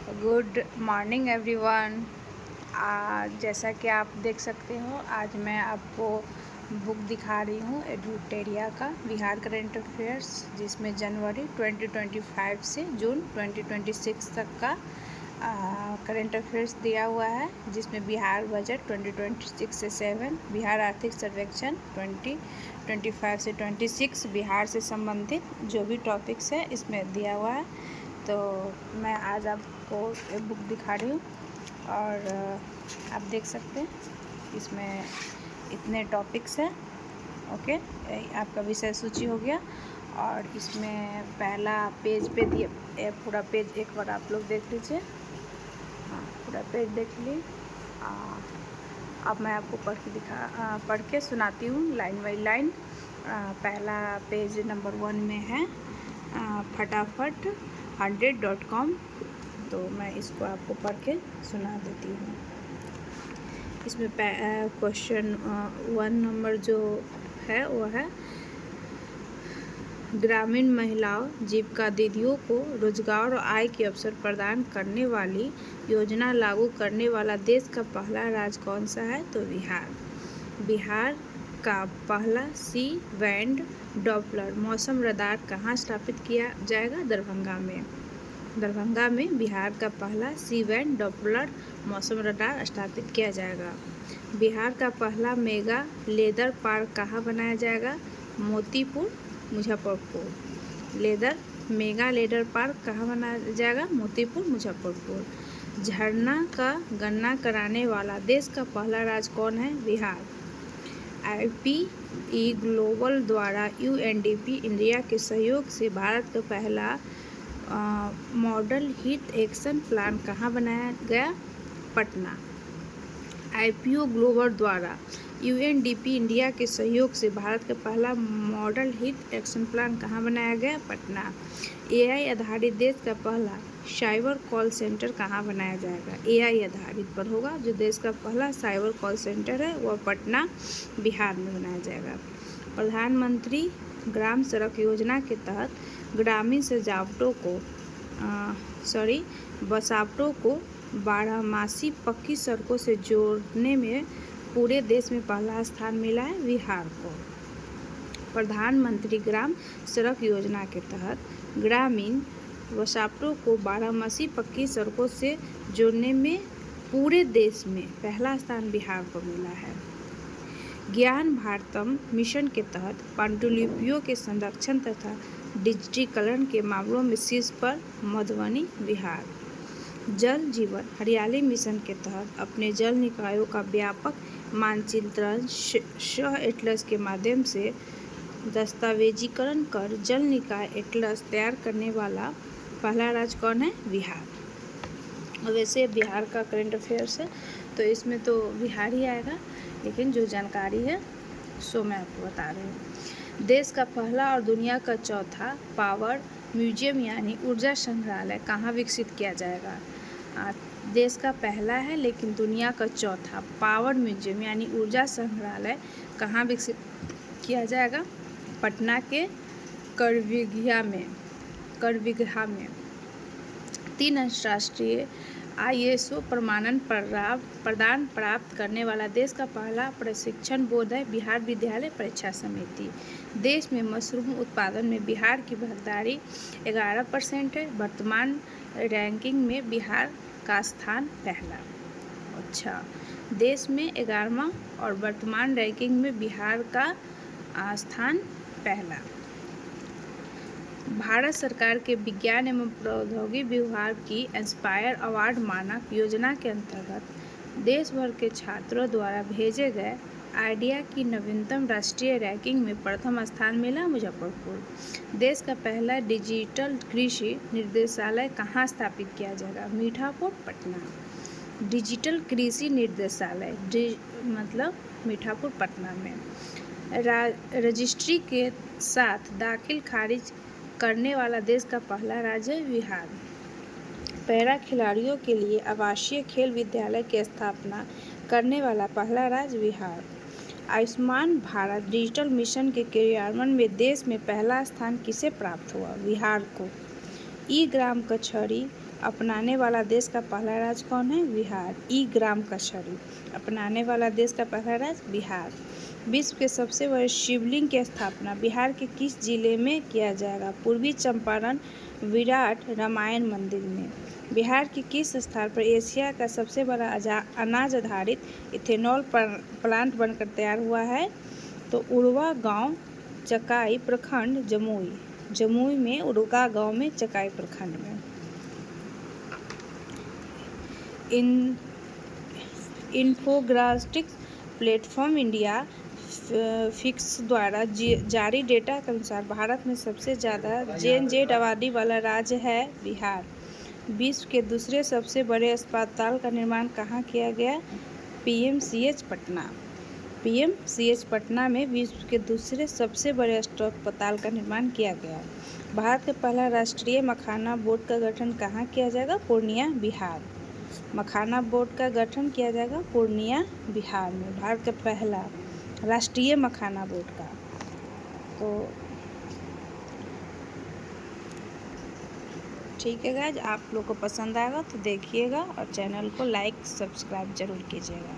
Good morning everyone. जैसा कि आप देख सकते हो, आज मैं आपको बुक दिखा रही हूँ एडुटेरिया का बिहार करंट अफेयर्स, जिसमें जनवरी 2025 से जून 2026 तक का करंट अफेयर्स दिया हुआ है, जिसमें बिहार बजट 2026 से 7, बिहार आर्थिक सर्वेक्षण 2025 से 26, बिहार से संबंधित जो भी टॉपिक्स है इसमें दिया हुआ है। तो मैं आज आपको एक बुक दिखा रही हूँ और आप देख सकते हैं इसमें इतने टॉपिक्स हैं। ओके, आपका विषय सूची हो गया और इसमें पहला पेज पे दिए पूरा पेज एक बार आप लोग देख लीजिए। हाँ, पूरा पेज देख ली। अब मैं आपको पढ़ के सुनाती हूँ लाइन बाई लाइन। पहला पेज नंबर 1 में है फटाफट 100.com। तो मैं इसको आपको पढ़ के सुना देती हूँ। इसमें क्वेश्चन 1 नंबर जो है वो है, ग्रामीण महिलाओं जीविका दीदियों को रोजगार और आय के अवसर प्रदान करने वाली योजना लागू करने वाला देश का पहला राज्य कौन सा है? तो बिहार। बिहार का पहला सी बैंड डॉपलर मौसम रडार कहाँ स्थापित किया जाएगा? दरभंगा में। दरभंगा में बिहार का पहला सी बैंड डॉपलर मौसम रडार स्थापित किया जाएगा। बिहार का पहला मेगा लेदर पार्क कहाँ बनाया जाएगा? Motipur, Muzaffarpur. Mega leather park कहाँ बनाया जाएगा? मोतीपुर, मुजफ्फरपुर। झरना का गणना कराने वाला देश का पहला राज्य कौन है? बिहार। IPE ग्लोबल द्वारा UNDP इंडिया के सहयोग से भारत का पहला मॉडल हीट एक्शन प्लान कहाँ बनाया गया? पटना। IPO ग्लोबल द्वारा UNDP इंडिया के सहयोग से भारत का पहला मॉडल हीट एक्शन प्लान कहाँ बनाया गया? पटना। AI आधारित देश का पहला साइबर कॉल सेंटर कहाँ बनाया जाएगा? AI आधारित पर होगा। जो देश का पहला साइबर कॉल सेंटर है वह पटना, बिहार में बनाया जाएगा। प्रधानमंत्री ग्राम सड़क योजना के तहत ग्रामीण बसावटों को बारहमासी पक्की सड़कों से जोड़ने में पूरे देश में पहला स्थान मिला है बिहार को। प्रधानमंत्री ग्राम सड़क योजना के तहत ग्रामीण बसावटों को बारहमासी पक्की सड़कों से जोड़ने में पूरे देश में पहला स्थान बिहार को मिला है। ज्ञान भारतम मिशन के तहत पांडुलिपियों के संरक्षण तथा डिजिटीकरण के मामलों में शीर्ष पर मधुबनी, बिहार। जल जीवन हरियाली मिशन के तहत अपने जल निकायों का व्यापक मानचित्रण सह एटलस के माध्यम से दस्तावेजीकरण कर जल निकाय एटलस तैयार करने वाला पहला राज्य कौन है? बिहार। वैसे बिहार का करंट अफेयर्स है तो इसमें तो बिहार ही आएगा, लेकिन जो जानकारी है सो मैं आपको बता रही हूँ। देश का पहला और दुनिया का चौथा पावर म्यूजियम यानी ऊर्जा संग्रहालय कहाँ विकसित किया जाएगा? देश का पहला है लेकिन दुनिया का चौथा पावर म्यूजियम यानी ऊर्जा संग्रहालय कहाँ विकसित किया जाएगा? पटना के करविघा में। 3 अंतर्राष्ट्रीय ISO प्रमाणन प्रदान प्राप्त करने वाला देश का पहला प्रशिक्षण बोर्ड है बिहार विद्यालय परीक्षा समिति। देश में मशरूम उत्पादन में बिहार की भागीदारी 11% है। वर्तमान रैंकिंग में बिहार का स्थान पहला। अच्छा, देश में 11वां और वर्तमान रैंकिंग में बिहार का स्थान पहला। भारत सरकार के विज्ञान एवं प्रौद्योगिकी विभाग की इंस्पायर अवार्ड मानक योजना के अंतर्गत देश भर के छात्रों द्वारा भेजे गए आइडिया की नवीनतम राष्ट्रीय रैंकिंग में प्रथम स्थान मिला मुजफ्फरपुर। देश का पहला डिजिटल कृषि निर्देशालय कहाँ स्थापित किया जाएगा? मीठापुर, पटना। डिजिटल कृषि निर्देशालय मतलब मीठापुर, पटना में। रजिस्ट्री के साथ दाखिल खारिज करने वाला देश का पहला राज्य है बिहार। पैरा खिलाड़ियों के लिए आवासीय खेल विद्यालय की स्थापना करने वाला पहला राज्य बिहार। आयुष्मान भारत डिजिटल मिशन के क्रियान्वयन में देश में पहला स्थान किसे प्राप्त हुआ? बिहार को। ई ग्राम कचहरी अपनाने वाला देश का पहला राज्य कौन है? बिहार। ई ग्राम का शरीफ अपनाने वाला देश का पहला राज्य बिहार। विश्व के सबसे बड़े शिवलिंग की स्थापना बिहार के किस जिले में किया जाएगा? पूर्वी चंपारण विराट रामायण मंदिर में। बिहार के किस स्थान पर एशिया का सबसे बड़ा अनाज आधारित इथेनॉल प्लांट बनकर तैयार हुआ है? तो उड़वा गांव, चकाई प्रखंड, जमुई में उड़वा गांव में, चकाई प्रखंड में। इन्फोग्राफिक्स प्लेटफॉर्म इंडिया फिक्स द्वारा जारी डेटा के अनुसार भारत में सबसे ज़्यादा जेनजेड आबादी वाला राज्य है बिहार। विश्व के दूसरे सबसे बड़े अस्पताल का निर्माण कहाँ किया गया? पीएमसीएच पटना। पीएमसीएच पटना में विश्व के दूसरे सबसे बड़े अस्पताल का निर्माण किया गया। भारत का पहला राष्ट्रीय मखाना बोर्ड का गठन कहाँ किया जाएगा? पूर्णिया, बिहार। मखाना बोर्ड का गठन किया जाएगा पूर्णिया, बिहार में। भारत का पहला राष्ट्रीय मखाना बोर्ड का। तो ठीक है गाइज, आप लोग को पसंद आएगा तो देखिएगा और चैनल को लाइक सब्सक्राइब जरूर कीजिएगा।